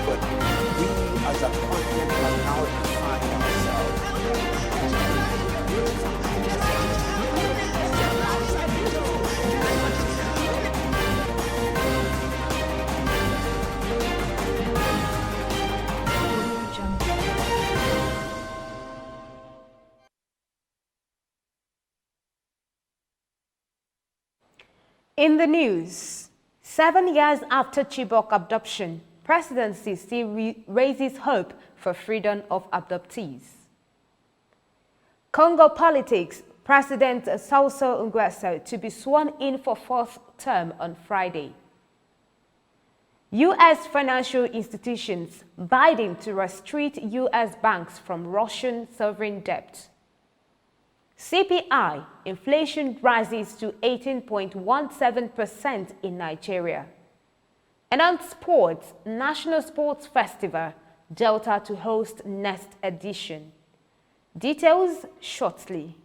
but we as a continent have now defined ourselves. In the news, 7 years after Chibok abduction, presidency still raises hope for freedom of abductees. Congo politics, President Sassou Nguesso to be sworn in for fourth term on Friday. U.S. financial institutions bidding to restrict U.S. banks from Russian sovereign debt. CPI, inflation rises to 18.17% in Nigeria. And on sports, National Sports Festival, Delta to host next edition. Details shortly.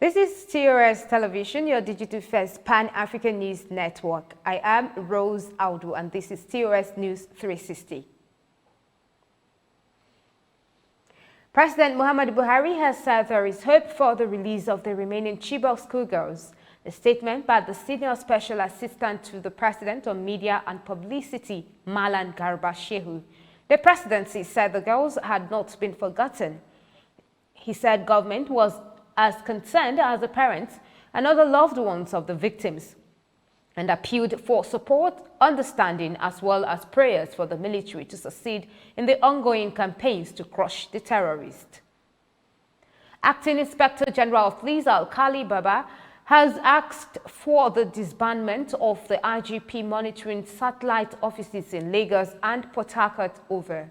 This is TRS Television, your digital-first Pan-African News Network. I am Rose Aldo, and this is TRS News 360. President Muhammadu Buhari has said there is hope for the release of the remaining Chibok schoolgirls. A statement by the Senior Special Assistant to the President on Media and Publicity, Malan Garba Shehu. The presidency said the girls had not been forgotten. He said government was as concerned as the parents and other loved ones of the victims, and appealed for support, understanding, as well as prayers for the military to succeed in the ongoing campaigns to crush the terrorists. Acting Inspector General of Police Alkali Baba has asked for the disbandment of the IGP monitoring satellite offices in Lagos and Port Harcourt over.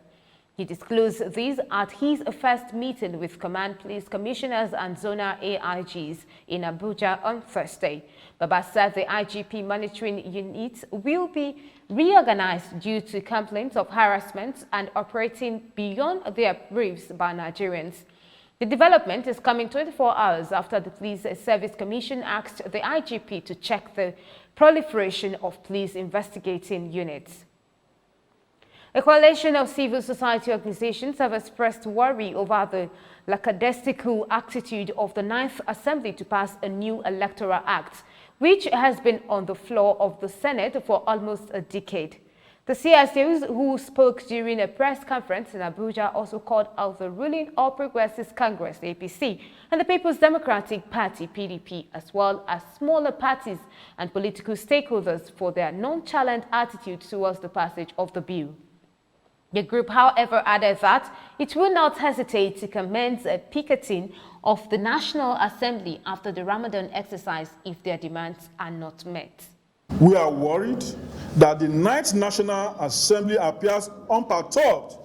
He disclosed this at his first meeting with Command Police Commissioners and Zonal AIGs in Abuja on Thursday. Baba said the IGP monitoring units will be reorganized due to complaints of harassment and operating beyond their briefs by Nigerians. The development is coming 24 hours after the Police Service Commission asked the IGP to check the proliferation of police investigating units. A coalition of civil society organizations have expressed worry over the lackadaisical attitude of the 9th Assembly to pass a new electoral act, which has been on the floor of the Senate for almost a decade. The CSOs who spoke during a press conference in Abuja also called out the ruling All Progressives Congress, APC, and the People's Democratic Party, PDP, as well as smaller parties and political stakeholders for their nonchalant attitude towards the passage of the bill. The group, however, added that it will not hesitate to commence a picketing of the National Assembly after the Ramadan exercise if their demands are not met. We are worried that the 9th National Assembly appears unperturbed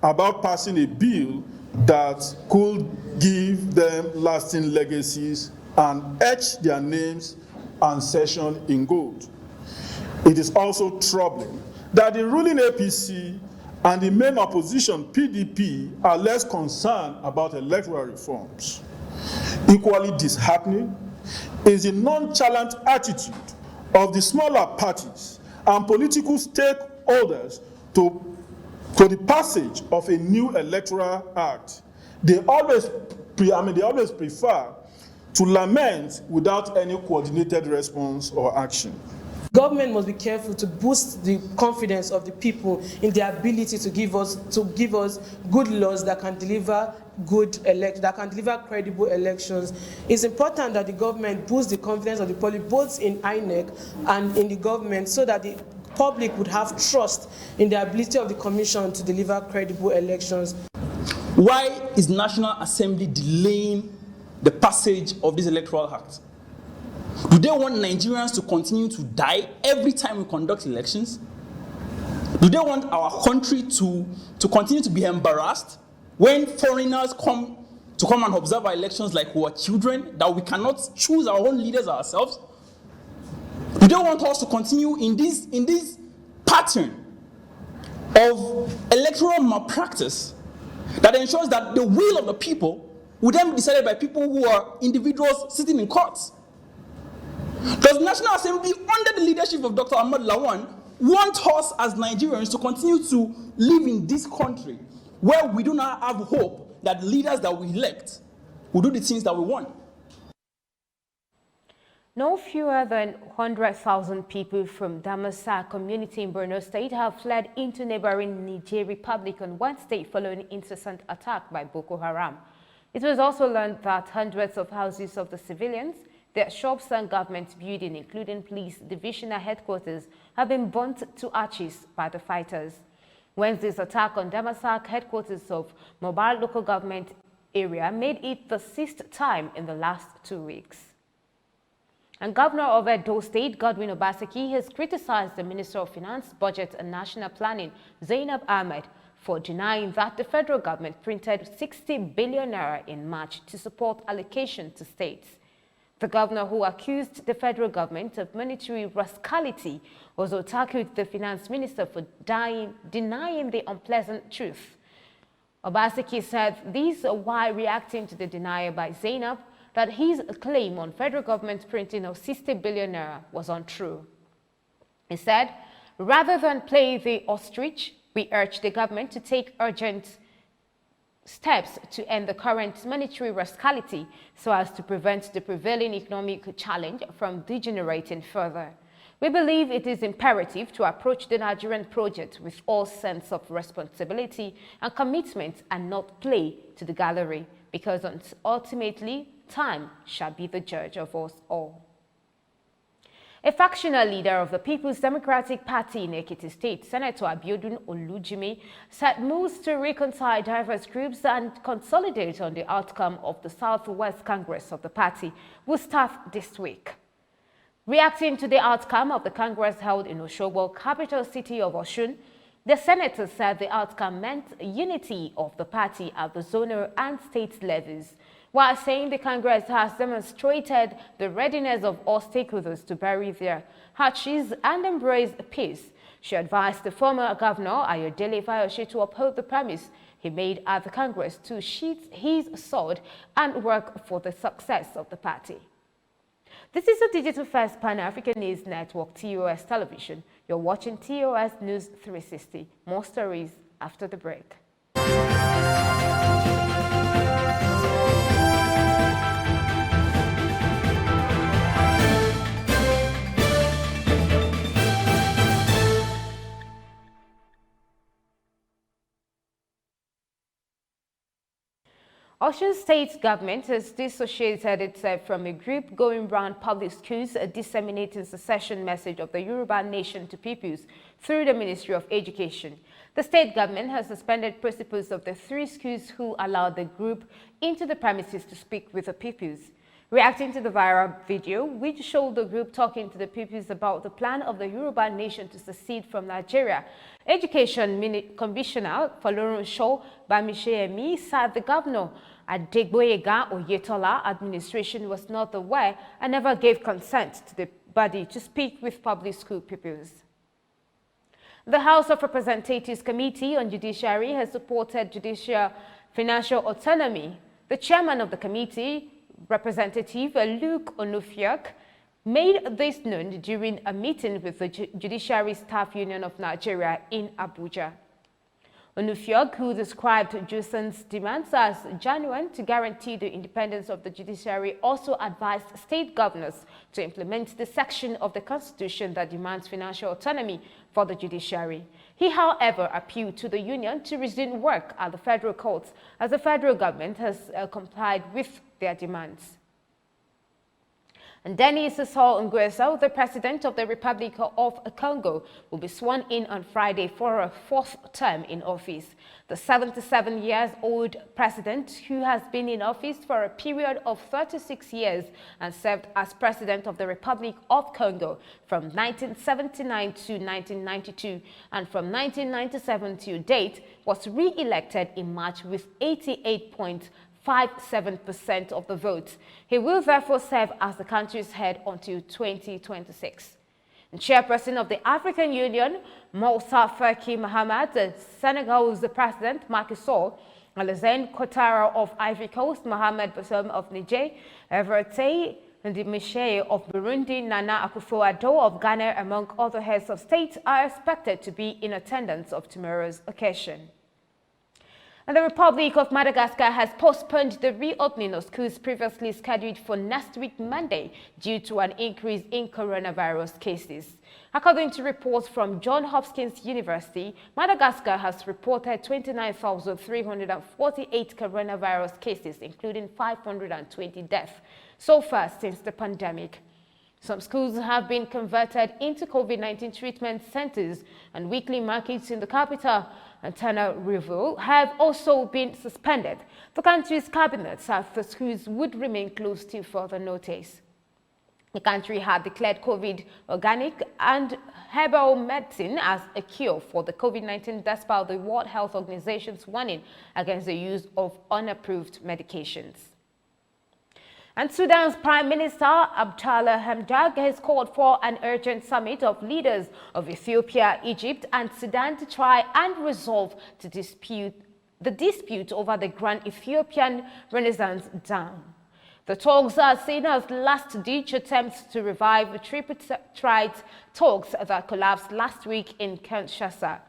about passing a bill that could give them lasting legacies and etch their names and session in gold. It is also troubling that the ruling APC and the main opposition, PDP, are less concerned about electoral reforms. Equally disheartening is the nonchalant attitude of the smaller parties and political stakeholders to the passage of a new electoral act. They always prefer to lament without any coordinated response or action. Government must be careful to boost the confidence of the people in their ability to give us good laws that can deliver credible elections. It's important that the government boost the confidence of the public, both in INEC and in the government, so that the public would have trust in the ability of the Commission to deliver credible elections. Why is National Assembly delaying the passage of this electoral act? Do they want Nigerians to continue to die every time we conduct elections? Do they want our country to continue to be embarrassed when foreigners come and observe our elections like we are children, that we cannot choose our own leaders ourselves? Do they want us to continue in this pattern of electoral malpractice that ensures that the will of the people will then be decided by people who are individuals sitting in courts. Does the National Assembly, under the leadership of Dr. Ahmad Lawan, want us as Nigerians to continue to live in this country where we do not have hope that leaders that we elect will do the things that we want? No fewer than 100,000 people from Damasak community in Borno State have fled into neighboring Niger Republic on Wednesday following incessant attack by Boko Haram. It was also learned that hundreds of houses of the civilians, their shops and government buildings, including police divisional headquarters, have been burnt to ashes by the fighters. Wednesday's attack on Damasak headquarters of Mobile local government area made it the 6th time in the last 2 weeks. And Governor of Edo State, Godwin Obaseki, has criticized the Minister of Finance, Budget and National Planning, Zainab Ahmed, for denying that the federal government printed 60 billion naira in March to support allocation to states. The governor, who accused the federal government of monetary rascality, also tackled the finance minister for denying the unpleasant truth. Obaseki said this while reacting to the denial by Zainab that his claim on federal government printing of 60 billion naira was untrue. He said, rather than play the ostrich, we urge the government to take urgent steps to end the current monetary rascality so as to prevent the prevailing economic challenge from degenerating further. We believe it is imperative to approach the Nigerian project with all sense of responsibility and commitment and not play to the gallery, because ultimately time shall be the judge of us all. A factional leader of the People's Democratic Party in Ekiti State, Senator Abiodun Olujimi, said moves to reconcile diverse groups and consolidate on the outcome of the Southwest Congress of the party will start this week. Reacting to the outcome of the Congress held in Osogbo, capital city of Osun, the senator said the outcome meant unity of the party at the zonal and state levels, while saying the Congress has demonstrated the readiness of all stakeholders to bury their hatches and embrace peace. She advised the former governor, Ayodele Fayose, to uphold the promise he made at the Congress to sheath his sword and work for the success of the party. This is the Digital First Pan-African News Network, TOS Television. You're watching TOS News 360. More stories after the break. Osun State government has dissociated itself from a group going around public schools disseminating secession message of the Yoruba nation to pupils through the Ministry of Education. The state government has suspended principals of the 3 schools who allowed the group into the premises to speak with the pupils. Reacting to the viral video, which showed the group talking to the pupils about the plan of the Yoruba nation to secede from Nigeria, Education Commissioner Folorunsho Bamisheyemi said the governor Adegboyega Oyetola administration was not aware and never gave consent to the body to speak with public school pupils. The House of Representatives Committee on Judiciary has supported judicial financial autonomy. The chairman of the committee, Representative Luke Onufiak, made this known during a meeting with the Judiciary Staff Union of Nigeria in Abuja. Onufiak, who described Juson's demands as genuine to guarantee the independence of the judiciary, also advised state governors to implement the section of the Constitution that demands financial autonomy for the judiciary. He, however, appealed to the union to resume work at the federal courts as the federal government has complied with their demands. And Denis Sassou Nguesso, the president of the Republic of Congo, will be sworn in on Friday for a 4th term in office. The 77-year-old president, who has been in office for a period of 36 years and served as president of the Republic of Congo from 1979 to 1992 and from 1997 to date, was re-elected in March with 88.57% of the vote. He will therefore serve as the country's head until 2026. Chairperson of the African Union, Moussa Faki Mahamat, Senegal's president, Macky Sall, Alassane Ouattara of Ivory Coast, Mohamed Bazoum of Niger, Everette Ndayishimiye of Burundi, Nana Akufo-Addo of Ghana, among other heads of state, are expected to be in attendance of tomorrow's occasion. And the Republic of Madagascar has postponed the reopening of schools previously scheduled for next week Monday due to an increase in coronavirus cases. According to reports from Johns Hopkins University, Madagascar has reported 29,348 coronavirus cases, including 520 deaths so far since the pandemic. Some schools have been converted into COVID-19 treatment centers, and weekly markets in the capital, Antananarivo, have also been suspended. The country's cabinet said the schools would remain closed till further notice. The country had declared COVID, organic and herbal medicine as a cure for the COVID-19 despite the World Health Organization's warning against the use of unapproved medications. And Sudan's Prime Minister Abdallah Hamdok has called for an urgent summit of leaders of Ethiopia, Egypt and Sudan to try and resolve the dispute over the Grand Ethiopian Renaissance Dam. The talks are seen as last-ditch attempts to revive the tripartite talks that collapsed last week in Kinshasa.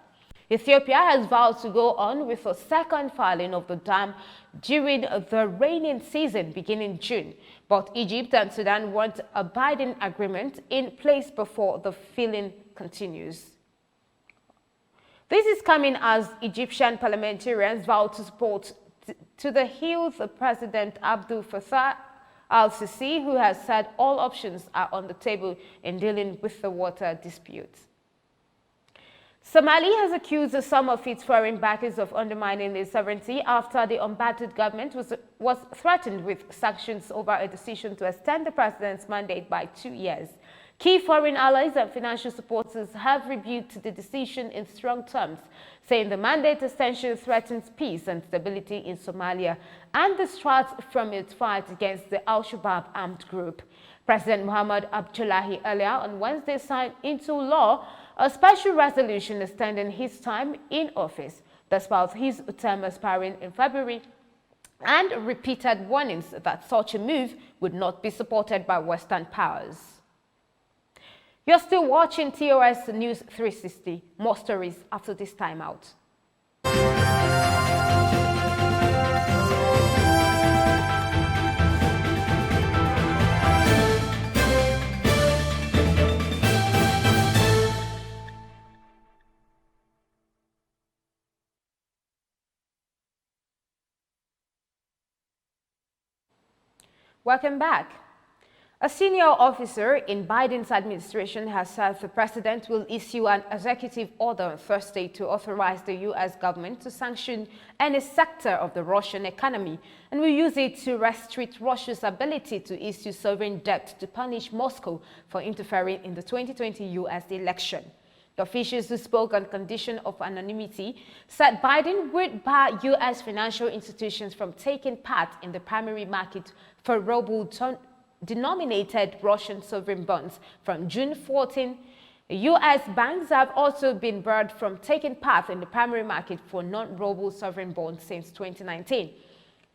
Ethiopia has vowed to go on with a second filing of the dam during the rainy season beginning June, but Egypt and Sudan want a binding agreement in place before the filling continues. This is coming as Egyptian parliamentarians vow to support to the Hills President Abdel Fattah al-Sisi, who has said all options are on the table in dealing with the water dispute. Somalia has accused some of its foreign backers of undermining its sovereignty after the unbattered government was threatened with sanctions over a decision to extend the president's mandate by 2 years. Key foreign allies and financial supporters have rebuked the decision in strong terms, saying the mandate extension threatens peace and stability in Somalia and distracts from its fight against the Al-Shabaab armed group. President Mohamed Abdullahi earlier on Wednesday signed into law a special resolution extending his time in office, despite his term expiring in February, and repeated warnings that such a move would not be supported by Western powers. You're still watching TOS News 360. More stories after this timeout. Welcome back. A senior officer in Biden's administration has said the president will issue an executive order on Thursday to authorize the U.S. government to sanction any sector of the Russian economy and will use it to restrict Russia's ability to issue sovereign debt to punish Moscow for interfering in the 2020 U.S. election. The officials who spoke on condition of anonymity said Biden would bar U.S. financial institutions from taking part in the primary market for ruble-denominated Russian sovereign bonds from June 14. U.S. banks have also been barred from taking part in the primary market for non-ruble sovereign bonds since 2019.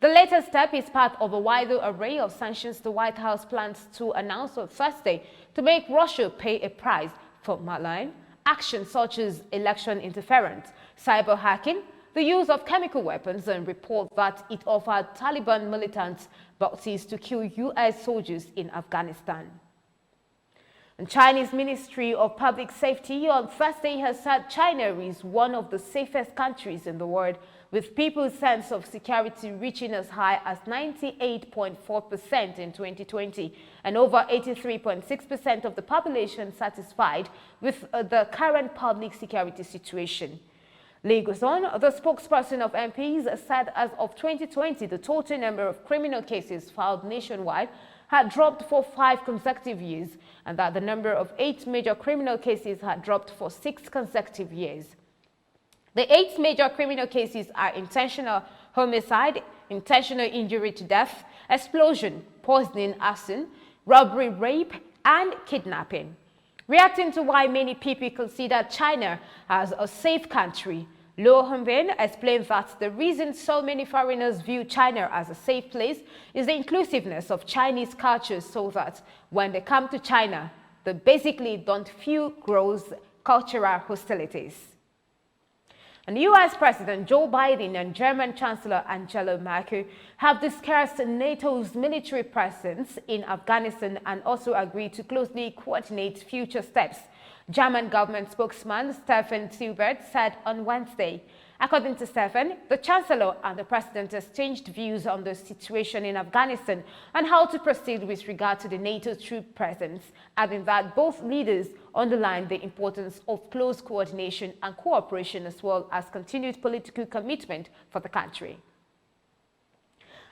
The latest step is part of a wider array of sanctions the White House plans to announce on Thursday to make Russia pay a price for malign actions such as election interference, cyber hacking, the use of chemical weapons, and report that it offered Taliban militants bounties to kill U.S. soldiers in Afghanistan. And Chinese Ministry of Public Safety on Thursday has said China is one of the safest countries in the world, with people's sense of security reaching as high as 98.4% in 2020 and over 83.6% of the population satisfied with the current public security situation. Li Guozhan, the spokesperson of MPs, said as of 2020, the total number of criminal cases filed nationwide had dropped for 5 consecutive years and that the number of 8 major criminal cases had dropped for 6 consecutive years. The 8 major criminal cases are intentional homicide, intentional injury to death, explosion, poisoning, arson, robbery, rape, and kidnapping. Reacting to why many people consider China as a safe country, Luo Hongben explained that the reason so many foreigners view China as a safe place is the inclusiveness of Chinese culture, so that when they come to China, they basically don't feel gross cultural hostilities. And US President Joe Biden and German Chancellor Angela Merkel have discussed NATO's military presence in Afghanistan and also agreed to closely coordinate future steps, German government spokesman Stefan Tilbert said on Wednesday. According to Stefan, the Chancellor and the President exchanged views on the situation in Afghanistan and how to proceed with regard to the NATO troop presence, adding that both leaders underlined the importance of close coordination and cooperation as well as continued political commitment for the country.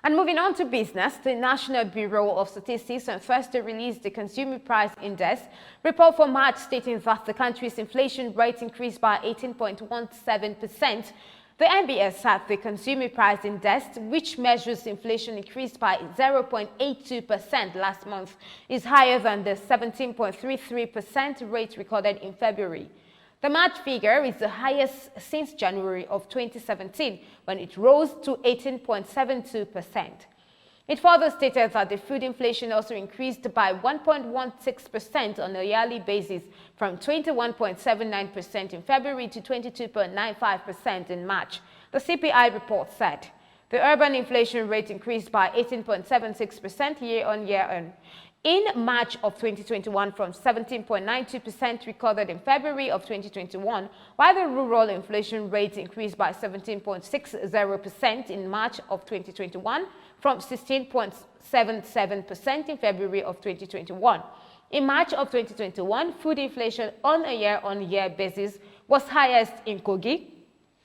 And moving on to business, the National Bureau of Statistics on Thursday released the Consumer Price Index report for March, stating that the country's inflation rate increased by 18.17%. The NBS said the Consumer Price Index, which measures inflation, increased by 0.82% last month, is higher than the 17.33% rate recorded in February. The March figure is the highest since January of 2017, when it rose to 18.72%. It further stated that the food inflation also increased by 1.16% on a yearly basis, from 21.79% in February to 22.95% in March. The CPI report said the urban inflation rate increased by 18.76% year-on-year in March of 2021 from 17.92% recorded in February of 2021, while the rural inflation rate increased by 17.60% in March of 2021 from 16.77% in February of 2021. In March of 2021, food inflation on a year-on-year basis was highest in Kogi,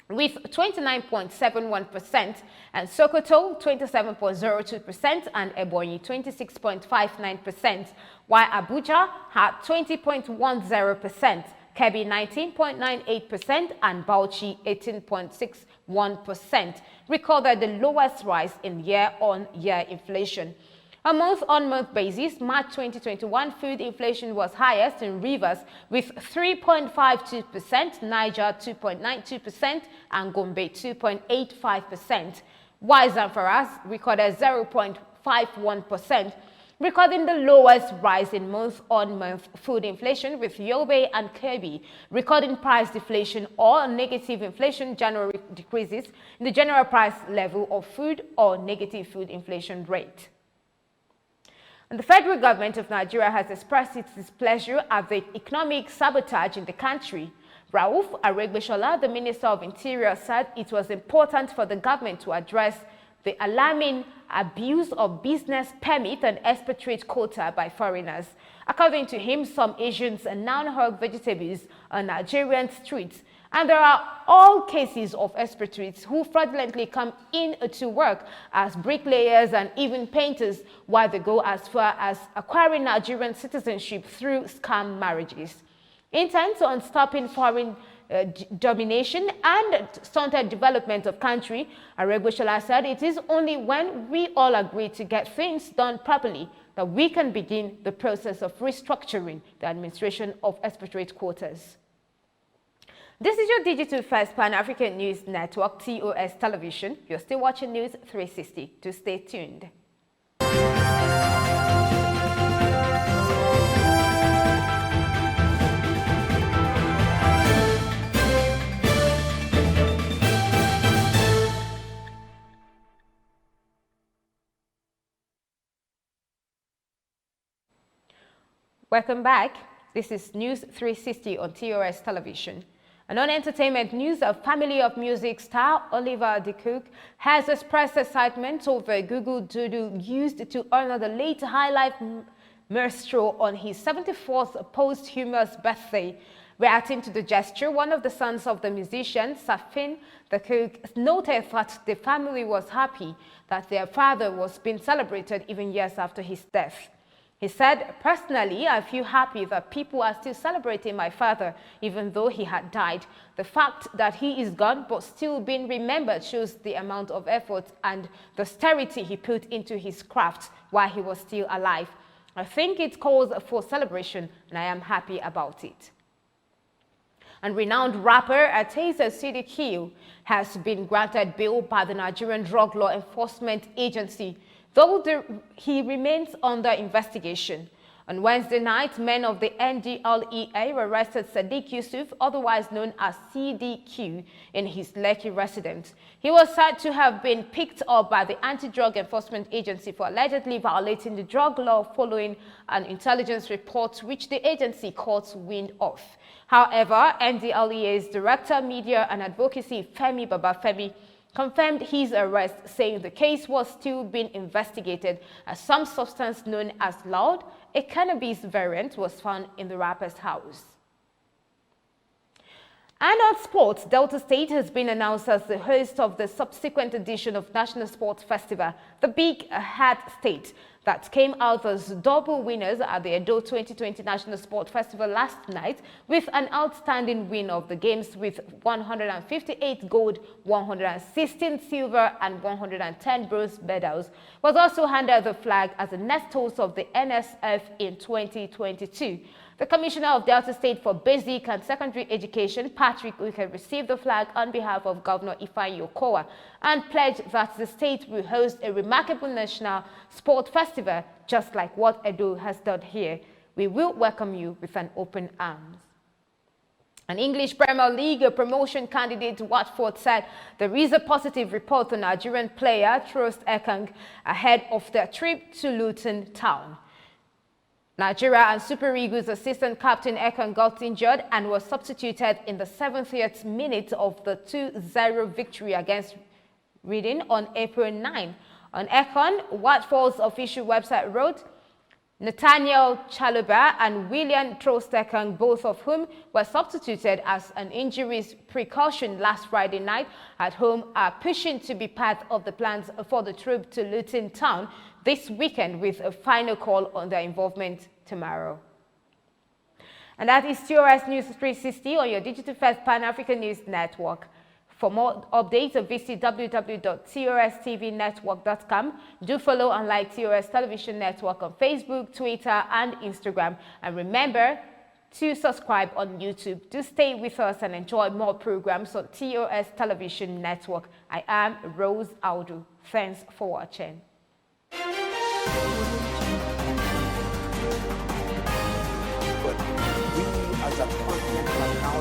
with 29.71%, and Sokoto 27.02% and Ebonyi 26.59%, while Abuja had 20.10%, Kebbi 19.98% and Bauchi 18.61% recorded the lowest rise in year-on-year inflation. On month-on-month basis, March 2021 food inflation was highest in Rivers with 3.52%, Niger 2.92% and Gombe 2.85%, while Zamfara recorded 0.51%, recording the lowest rise in month-on-month food inflation, with Yobe and Kebbi recording price deflation or negative inflation, January decreases in the general price level of food or negative food inflation rate. And the federal government of Nigeria has expressed its displeasure at the economic sabotage in the country. Rauf Aregbesola, the Minister of Interior, said it was important for the government to address the alarming abuse of business permit and expatriate quota by foreigners. According to him, some Asians now hawk vegetables on Nigerian streets, and there are all cases of expatriates who fraudulently come in to work as bricklayers and even painters, while they go as far as acquiring Nigerian citizenship through scam marriages. Intent on stopping foreign domination and stunted development of country, Aregbesola said it is only when we all agree to get things done properly that we can begin the process of restructuring the administration of expatriate quotas. This is your digital first Pan-African News Network, TOS Television. You're still watching News 360. To stay tuned. Welcome back. This is News 360 on TOS Television. And on entertainment news, a family of music star Oliver De Cook has expressed excitement over Google Doodle used to honor the late highlife maestro on his 74th posthumous birthday. Reacting to the gesture, one of the sons of the musician, Safin De Cook, noted that the family was happy that their father was being celebrated even years after his death. He said, "Personally, I feel happy that people are still celebrating my father, even though he had died. The fact that he is gone but still being remembered shows the amount of effort and dexterity he put into his craft while he was still alive. I think it calls for celebration, and I am happy about it. And renowned rapper Ateza Siddiq has been granted bail by the Nigerian Drug Law Enforcement Agency, though he remains under investigation. On Wednesday night, men of the NDLEA arrested Sadiq Yusuf, otherwise known as CDQ, in his Lekki residence. He was said to have been picked up by the Anti-Drug Enforcement Agency for allegedly violating the drug law following an intelligence report which the agency caught wind of. However, NDLEA's Director, Media and Advocacy, Femi Babafemi, confirmed his arrest, saying the case was still being investigated as some substance known as loud, a cannabis variant, was found in the rapper's house. And on sports, Delta State has been announced as the host of the subsequent edition of National Sports Festival, the Big Hat State, that came out as double winners at the Edo 2020 National Sports Festival last night with an outstanding win of the games with 158 gold, 116 silver and 110 bronze medals. Was also handed the flag as the next host of the NSF in 2022. The Commissioner of Delta State for Basic and Secondary Education, Patrick Uke, received the flag on behalf of Governor Ifeanyi Okowa and pledged that the state will host a remarkable national sport festival just like what Edo has done here. We will welcome you with an open arms. An English Premier League promotion candidate Watford said there is a positive report on Nigerian player Trost Ekong ahead of their trip to Luton Town. Nigeria and Super Eagles assistant captain Ekong got injured and was substituted in the 70th minute of the 2-0 victory against Reading on April 9. On Ekong, Watford's official website wrote, Nathaniel Chaluba and William Trost Ekong, both of whom were substituted as an injuries precaution last Friday night at home, are pushing to be part of the plans for the trip to Luton Town this weekend, with a final call on their involvement tomorrow. And that is TRS News 360 on your digital first Pan-African News Network. For more updates, visit www.trsstvnetwork.com. Do follow and like TRS Television Network on Facebook, Twitter, and Instagram. And remember to subscribe on YouTube. Do stay with us and enjoy more programs on TRS Television Network. I am Rose Audu. Thanks for watching. But we as a continent are now